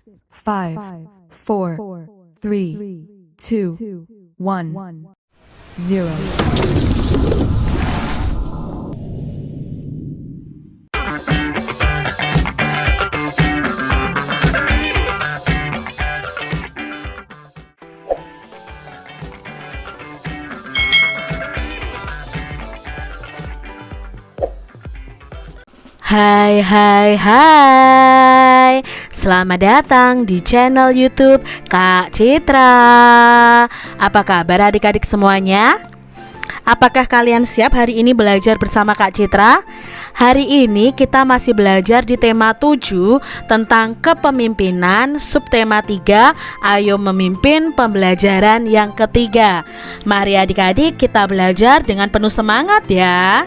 5, 4, 3, 2, 1, 0. Hai, selamat datang di channel YouTube Kak Citra. Apa kabar adik-adik semuanya? Apakah kalian siap hari ini belajar bersama Kak Citra? Hari ini kita masih belajar di tema 7 tentang kepemimpinan, subtema 3, ayo memimpin pembelajaran yang ketiga. Mari adik-adik kita belajar dengan penuh semangat ya.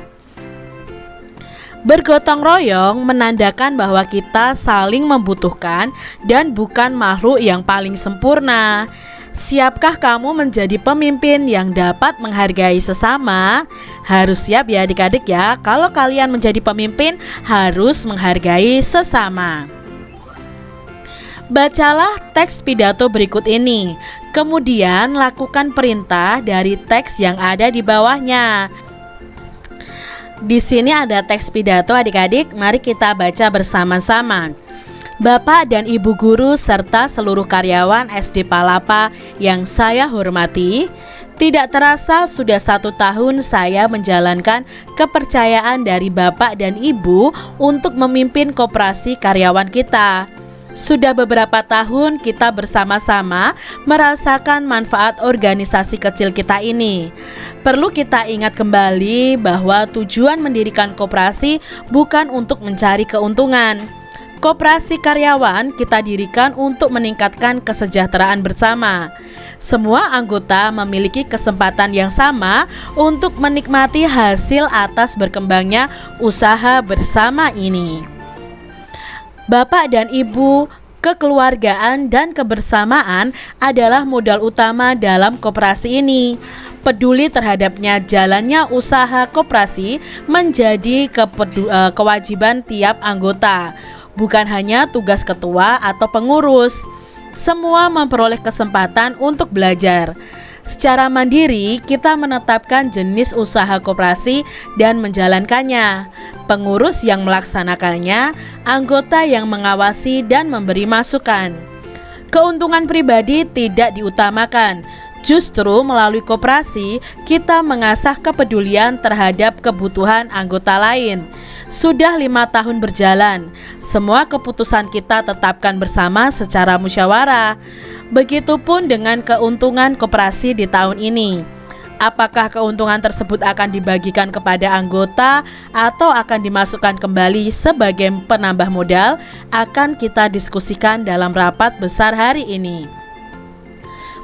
Bergotong royong menandakan bahwa kita saling membutuhkan dan bukan makhluk yang paling sempurna. Siapkah kamu menjadi pemimpin yang dapat menghargai sesama? Harus siap ya adik-adik ya. Kalau kalian menjadi pemimpin harus menghargai sesama. Bacalah teks pidato berikut ini. Kemudian lakukan perintah dari teks yang ada di bawahnya. Di sini ada teks pidato adik-adik, mari kita baca bersama-sama. Bapak dan Ibu guru serta seluruh karyawan SD Palapa yang saya hormati, tidak terasa sudah 1 tahun saya menjalankan kepercayaan dari Bapak dan Ibu untuk memimpin koperasi karyawan kita. Sudah beberapa tahun kita bersama-sama merasakan manfaat organisasi kecil kita ini. Perlu kita ingat kembali bahwa tujuan mendirikan koperasi bukan untuk mencari keuntungan. Koperasi karyawan kita dirikan untuk meningkatkan kesejahteraan bersama. Semua anggota memiliki kesempatan yang sama untuk menikmati hasil atas berkembangnya usaha bersama ini. Bapak dan Ibu, kekeluargaan dan kebersamaan adalah modal utama dalam koperasi ini. Peduli terhadapnya jalannya usaha koperasi menjadi kewajiban tiap anggota, bukan hanya tugas ketua atau pengurus. Semua memperoleh kesempatan untuk belajar. Secara mandiri, kita menetapkan jenis usaha koperasi dan menjalankannya, pengurus yang melaksanakannya, anggota yang mengawasi dan memberi masukan. Keuntungan pribadi tidak diutamakan. Justru melalui koperasi, kita mengasah kepedulian terhadap kebutuhan anggota lain. Sudah 5 tahun berjalan, semua keputusan kita tetapkan bersama secara musyawarah. Begitupun dengan keuntungan koperasi di tahun ini. Apakah keuntungan tersebut akan dibagikan kepada anggota atau akan dimasukkan kembali sebagai penambah modal, akan kita diskusikan dalam rapat besar hari ini.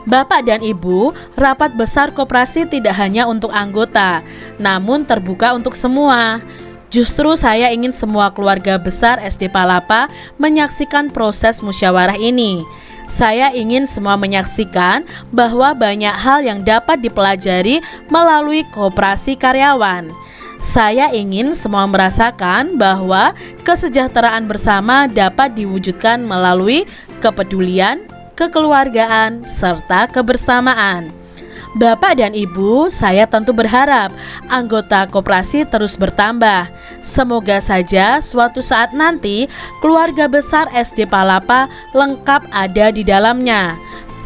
Bapak dan Ibu, rapat besar koperasi tidak hanya untuk anggota, namun terbuka untuk semua. Justru saya ingin semua keluarga besar SD Palapa menyaksikan proses musyawarah ini. Saya ingin semua menyaksikan bahwa banyak hal yang dapat dipelajari melalui koperasi karyawan. Saya ingin semua merasakan bahwa kesejahteraan bersama dapat diwujudkan melalui kepedulian, kekeluargaan, serta kebersamaan. Bapak dan Ibu, saya tentu berharap anggota koperasi terus bertambah. Semoga saja suatu saat nanti keluarga besar SD Palapa lengkap ada di dalamnya.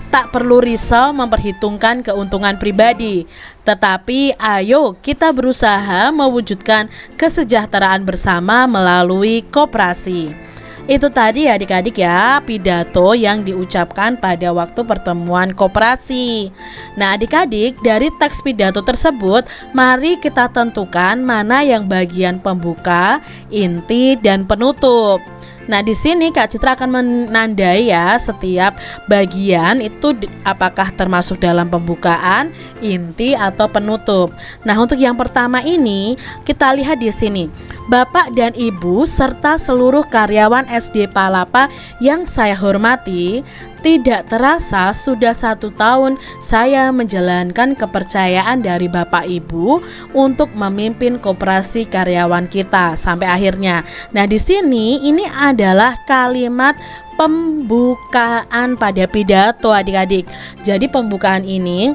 Tak perlu risau memperhitungkan keuntungan pribadi, tetapi ayo kita berusaha mewujudkan kesejahteraan bersama melalui koperasi. Itu tadi adik-adik ya, pidato yang diucapkan pada waktu pertemuan koperasi. Nah adik-adik, dari teks pidato tersebut mari kita tentukan mana yang bagian pembuka, inti, dan penutup. Nah di sini Kak Citra akan menandai ya setiap bagian itu apakah termasuk dalam pembukaan, inti, atau penutup. Nah untuk yang pertama ini kita lihat di sini. Bapak dan Ibu serta seluruh karyawan SD Palapa yang saya hormati, tidak terasa sudah 1 tahun saya menjalankan kepercayaan dari Bapak Ibu untuk memimpin koperasi karyawan kita sampai akhirnya. Nah di sini ini adalah kalimat pembukaan pada pidato adik-adik. Jadi pembukaan ini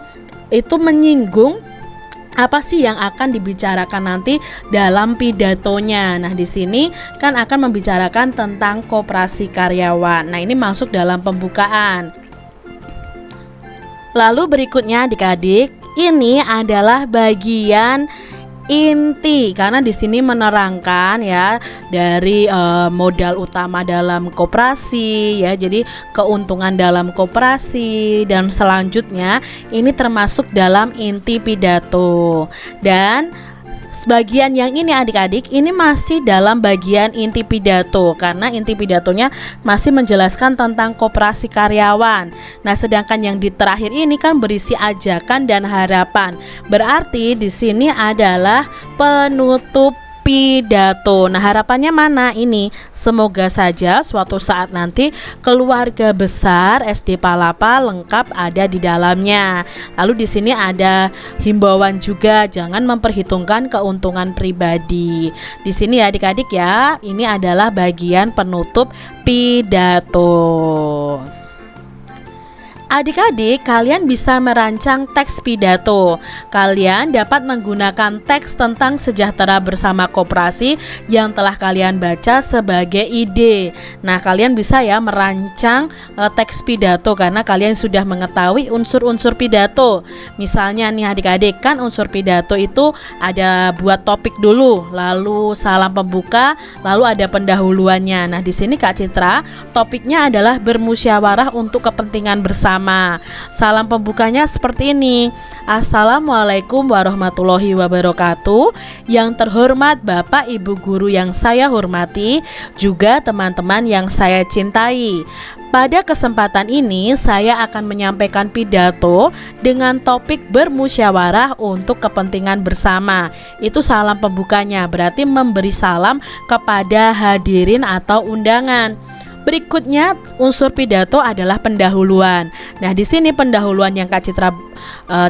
itu menyinggung apa sih yang akan dibicarakan nanti dalam pidatonya. Nah, di sini kan akan membicarakan tentang koperasi karyawan. Nah, ini masuk dalam pembukaan. Lalu berikutnya adik-adik, ini adalah bagian inti karena di sini menerangkan ya dari modal utama dalam koperasi ya, jadi keuntungan dalam koperasi dan selanjutnya ini termasuk dalam inti pidato. Dan sebagian yang ini adik-adik ini masih dalam bagian inti pidato karena inti pidatonya masih menjelaskan tentang koperasi karyawan. Nah, sedangkan yang di terakhir ini kan berisi ajakan dan harapan. Berarti di sini adalah penutup pidato. Nah, harapannya mana ini? Semoga saja suatu saat nanti keluarga besar SD Palapa lengkap ada di dalamnya. Lalu di sini ada himbauan juga, jangan memperhitungkan keuntungan pribadi. Di sini ya adik-adik ya, ini adalah bagian penutup pidato. Adik-adik, kalian bisa merancang teks pidato. Kalian dapat menggunakan teks tentang sejahtera bersama koperasi yang telah kalian baca sebagai ide. Nah, kalian bisa ya merancang teks pidato karena kalian sudah mengetahui unsur-unsur pidato. Misalnya nih adik-adik, kan unsur pidato itu ada buat topik dulu, lalu salam pembuka, lalu ada pendahuluannya. Nah, di sini Kak Citra, topiknya adalah bermusyawarah untuk kepentingan bersama. Salam pembukanya seperti ini. Assalamualaikum warahmatullahi wabarakatuh. Yang terhormat Bapak Ibu guru yang saya hormati, juga teman-teman yang saya cintai. Pada kesempatan ini saya akan menyampaikan pidato dengan topik bermusyawarah untuk kepentingan bersama. Itu salam pembukanya, berarti memberi salam kepada hadirin atau undangan. Berikutnya unsur pidato adalah pendahuluan. Nah, di sini pendahuluan yang Kak Citra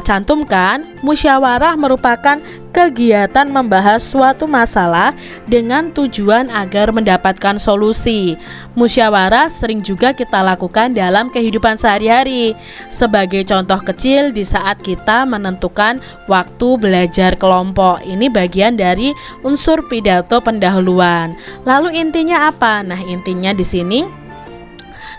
cantumkan, musyawarah merupakan kegiatan membahas suatu masalah dengan tujuan agar mendapatkan solusi. Musyawarah sering juga kita lakukan dalam kehidupan sehari-hari. Sebagai contoh kecil di saat kita menentukan waktu belajar kelompok. Ini bagian dari unsur pidato pendahuluan. Lalu intinya apa? Nah, intinya di sini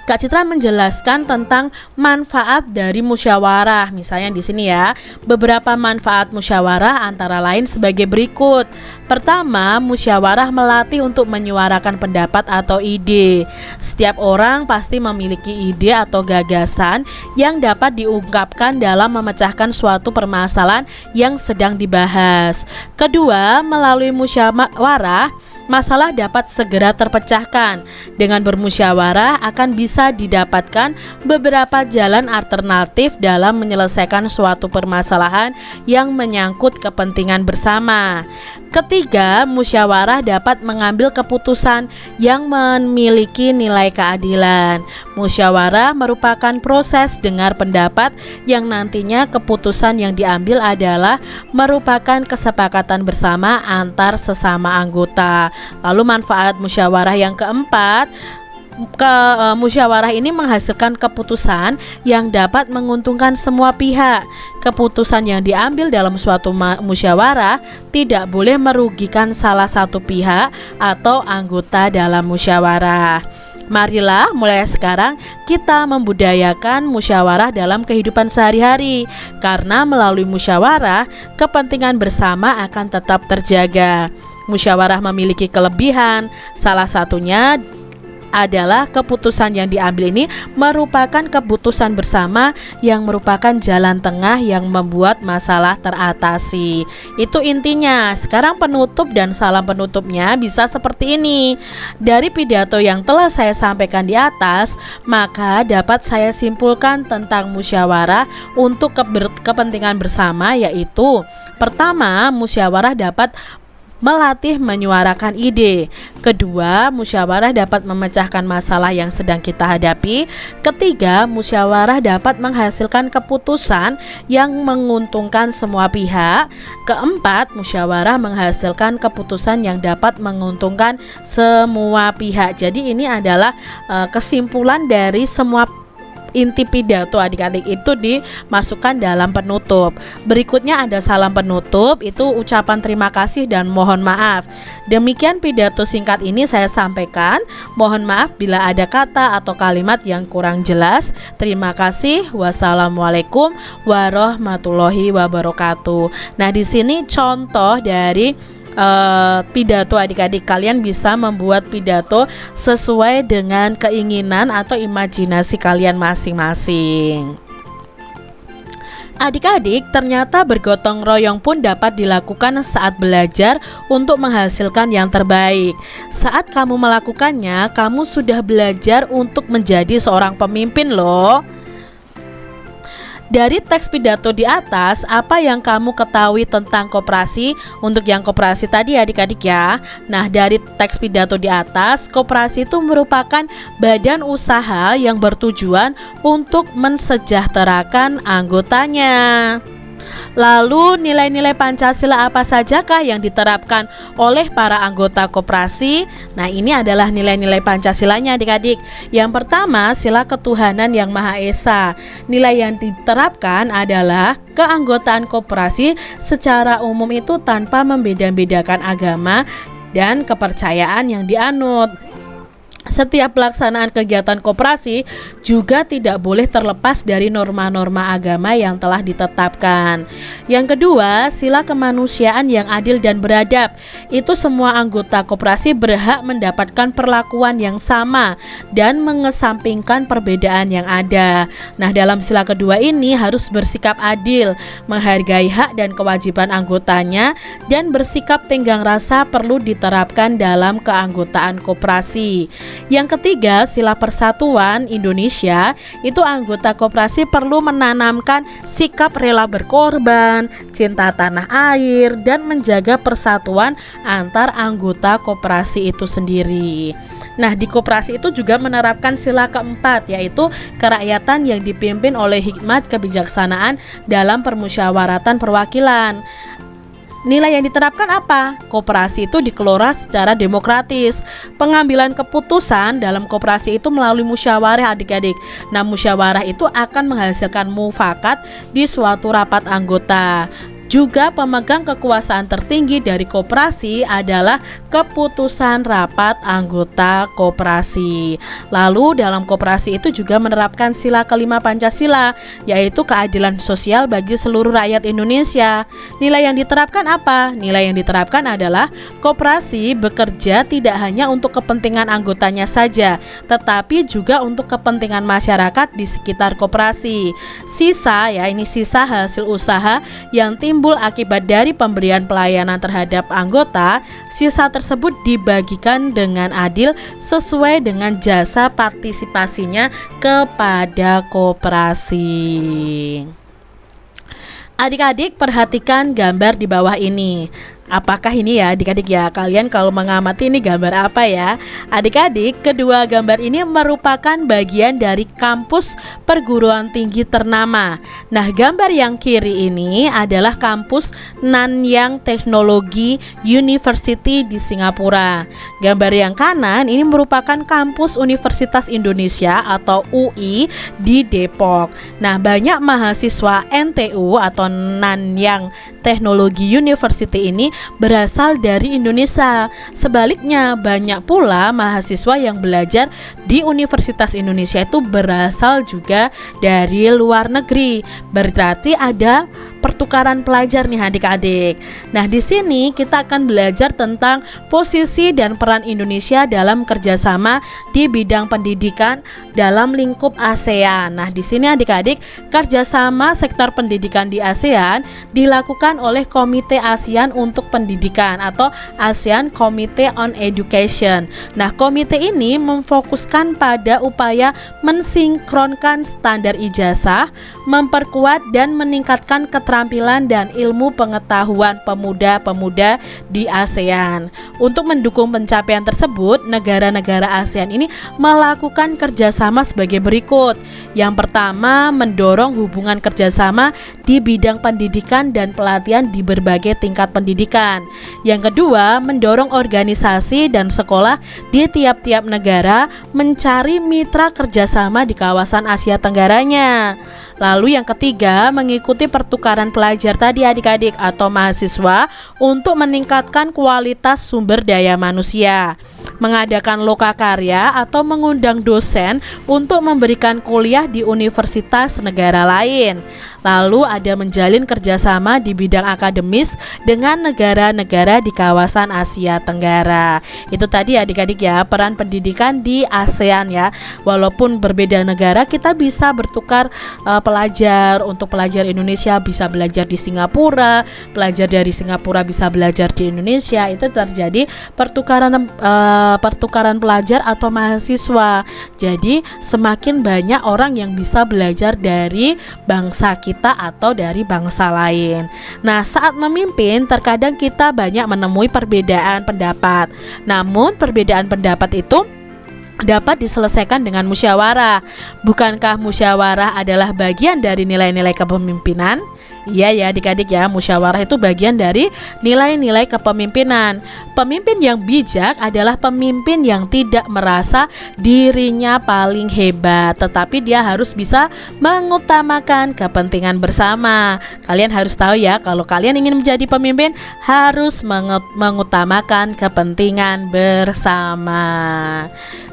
Kak Citra menjelaskan tentang manfaat dari musyawarah. Misalnya di sini ya, beberapa manfaat musyawarah antara lain sebagai berikut. Pertama, musyawarah melatih untuk menyuarakan pendapat atau ide. Setiap orang pasti memiliki ide atau gagasan yang dapat diungkapkan dalam memecahkan suatu permasalahan yang sedang dibahas. Kedua, melalui musyawarah masalah dapat segera terpecahkan. Dengan bermusyawarah akan bisa didapatkan beberapa jalan alternatif dalam menyelesaikan suatu permasalahan yang menyangkut kepentingan bersama. Ketiga, musyawarah dapat mengambil keputusan yang memiliki nilai keadilan. Musyawarah merupakan proses dengar pendapat yang nantinya keputusan yang diambil adalah merupakan kesepakatan bersama antar sesama anggota. Lalu manfaat musyawarah yang keempat, musyawarah ini menghasilkan keputusan yang dapat menguntungkan semua pihak. Keputusan yang diambil dalam suatu musyawarah tidak boleh merugikan salah satu pihak atau anggota dalam musyawarah. Marilah mulai sekarang kita membudayakan musyawarah dalam kehidupan sehari-hari, karena melalui musyawarah kepentingan bersama akan tetap terjaga. Musyawarah memiliki kelebihan, salah satunya adalah keputusan yang diambil ini merupakan keputusan bersama yang merupakan jalan tengah yang membuat masalah teratasi. Itu intinya. Sekarang penutup dan salam penutupnya bisa seperti ini. Dari pidato yang telah saya sampaikan di atas, maka dapat saya simpulkan tentang musyawarah untuk kepentingan bersama, yaitu pertama, musyawarah dapat melatih menyuarakan ide. Kedua, musyawarah dapat memecahkan masalah yang sedang kita hadapi. Ketiga, musyawarah dapat menghasilkan keputusan yang menguntungkan semua pihak. Keempat, musyawarah menghasilkan keputusan yang dapat menguntungkan semua pihak. Jadi ini adalah kesimpulan dari semua inti pidato adik-adik itu dimasukkan dalam penutup. Berikutnya ada salam penutup, itu ucapan terima kasih dan mohon maaf. Demikian pidato singkat ini saya sampaikan. Mohon maaf bila ada kata atau kalimat yang kurang jelas. Terima kasih. Wassalamualaikum warahmatullahi wabarakatuh. Nah, di sini contoh dari pidato adik-adik. Kalian bisa membuat pidato sesuai dengan keinginan atau imajinasi kalian masing-masing. Adik-adik, ternyata bergotong royong pun dapat dilakukan saat belajar untuk menghasilkan yang terbaik. Saat kamu melakukannya, kamu sudah belajar untuk menjadi seorang pemimpin loh. Dari teks pidato di atas, apa yang kamu ketahui tentang koperasi? Untuk yang koperasi tadi adik-adik ya. Nah, dari teks pidato di atas, koperasi itu merupakan badan usaha yang bertujuan untuk mensejahterakan anggotanya. Lalu nilai-nilai Pancasila apa sajakah yang diterapkan oleh para anggota koperasi? Nah, ini adalah nilai-nilai Pancasilanya adik-adik. Yang pertama, sila ketuhanan yang Maha Esa. Nilai yang diterapkan adalah keanggotaan koperasi secara umum itu tanpa membeda-bedakan agama dan kepercayaan yang dianut. Setiap pelaksanaan kegiatan koperasi juga tidak boleh terlepas dari norma-norma agama yang telah ditetapkan. Yang kedua, sila kemanusiaan yang adil dan beradab. Itu semua anggota koperasi berhak mendapatkan perlakuan yang sama dan mengesampingkan perbedaan yang ada. Nah, dalam sila kedua ini harus bersikap adil, menghargai hak dan kewajiban anggotanya, dan bersikap tenggang rasa perlu diterapkan dalam keanggotaan koperasi. Yang ketiga, sila persatuan Indonesia, itu anggota koperasi perlu menanamkan sikap rela berkorban, cinta tanah air, dan menjaga persatuan antar anggota koperasi itu sendiri. Nah, di koperasi itu juga menerapkan sila keempat, yaitu kerakyatan yang dipimpin oleh hikmat kebijaksanaan dalam permusyawaratan perwakilan. Nilai yang diterapkan apa? Koperasi itu dikelola secara demokratis. Pengambilan keputusan dalam koperasi itu melalui musyawarah adik-adik. Nah, musyawarah itu akan menghasilkan mufakat di suatu rapat anggota. Juga pemegang kekuasaan tertinggi dari koperasi adalah keputusan rapat anggota koperasi. Lalu dalam koperasi itu juga menerapkan sila kelima Pancasila, yaitu keadilan sosial bagi seluruh rakyat Indonesia. Nilai yang diterapkan apa? Nilai yang diterapkan adalah koperasi bekerja tidak hanya untuk kepentingan anggotanya saja, tetapi juga untuk kepentingan masyarakat di sekitar koperasi. Sisa hasil usaha yang timbul akibat dari pemberian pelayanan terhadap anggota. Sisa tersebut dibagikan dengan adil sesuai dengan jasa partisipasinya kepada koperasi. Adik-adik, perhatikan gambar di bawah ini. Apakah ini ya adik-adik ya? Kalian kalau mengamati ini gambar apa ya? Adik-adik, kedua gambar ini merupakan bagian dari kampus perguruan tinggi ternama. Nah, gambar yang kiri ini adalah kampus Nanyang Technology University di Singapura. Gambar yang kanan ini merupakan kampus Universitas Indonesia atau UI di Depok. Nah, banyak mahasiswa NTU atau Nanyang Technology University ini berasal dari Indonesia. Sebaliknya, banyak pula mahasiswa yang belajar di Universitas Indonesia itu berasal juga dari luar negeri. Berarti ada pertukaran pelajar nih adik-adik. Nah, di sini kita akan belajar tentang posisi dan peran Indonesia dalam kerjasama di bidang pendidikan dalam lingkup ASEAN. Nah, di sini adik-adik, kerjasama sektor pendidikan di ASEAN dilakukan oleh Komite ASEAN untuk Pendidikan atau ASEAN Committee on Education. Nah, komite ini memfokuskan pada upaya mensinkronkan standar ijazah, memperkuat dan meningkatkan keterampilan keterampilan dan ilmu pengetahuan pemuda-pemuda di ASEAN. Untuk mendukung pencapaian tersebut, negara-negara ASEAN ini melakukan kerjasama sebagai berikut. Yang pertama, mendorong hubungan kerjasama di bidang pendidikan dan pelatihan di berbagai tingkat pendidikan. Yang kedua, mendorong organisasi dan sekolah di tiap-tiap negara mencari mitra kerjasama di kawasan Asia Tenggaranya. Lalu yang ketiga, mengikuti pertukaran pelajar tadi adik-adik atau mahasiswa untuk meningkatkan kualitas sumber daya manusia. Mengadakan lokakarya atau mengundang dosen untuk memberikan kuliah di universitas negara lain. Lalu ada menjalin kerjasama di bidang akademis dengan negara-negara di kawasan Asia Tenggara. Itu tadi adik-adik ya, peran pendidikan di ASEAN ya. Walaupun berbeda negara, kita bisa bertukar pelajar. Untuk pelajar Indonesia bisa belajar di Singapura, pelajar dari Singapura bisa belajar di Indonesia. Itu terjadi pertukaran pelajar atau mahasiswa. Jadi semakin banyak orang yang bisa belajar dari bangsa kita atau dari bangsa lain. Nah, saat memimpin terkadang kita banyak menemui perbedaan pendapat. Namun perbedaan pendapat itu dapat diselesaikan dengan musyawarah. Bukankah musyawarah adalah bagian dari nilai-nilai kepemimpinan? Iya ya adik-adik ya, musyawarah itu bagian dari nilai-nilai kepemimpinan. Pemimpin yang bijak adalah pemimpin yang tidak merasa dirinya paling hebat, tetapi dia harus bisa mengutamakan kepentingan bersama. Kalian harus tahu ya, kalau kalian ingin menjadi pemimpin harus mengutamakan kepentingan bersama.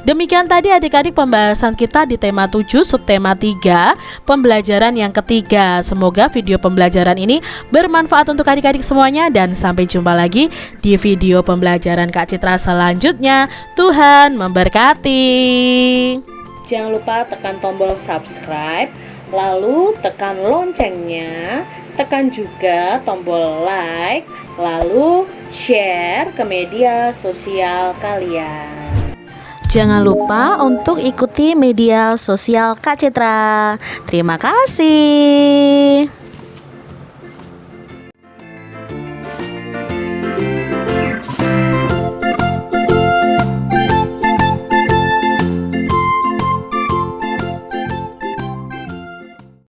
Demikian tadi adik-adik pembahasan kita di tema 7 subtema 3 pembelajaran yang ketiga. Semoga video pembelajaran ini bermanfaat untuk adik-adik semuanya dan sampai jumpa lagi di video pembelajaran Kak Citra selanjutnya. Tuhan memberkati. Jangan lupa tekan tombol subscribe, lalu tekan loncengnya, tekan juga tombol like, lalu share ke media sosial kalian. Jangan lupa untuk ikuti media sosial Kak Citra. Terima kasih.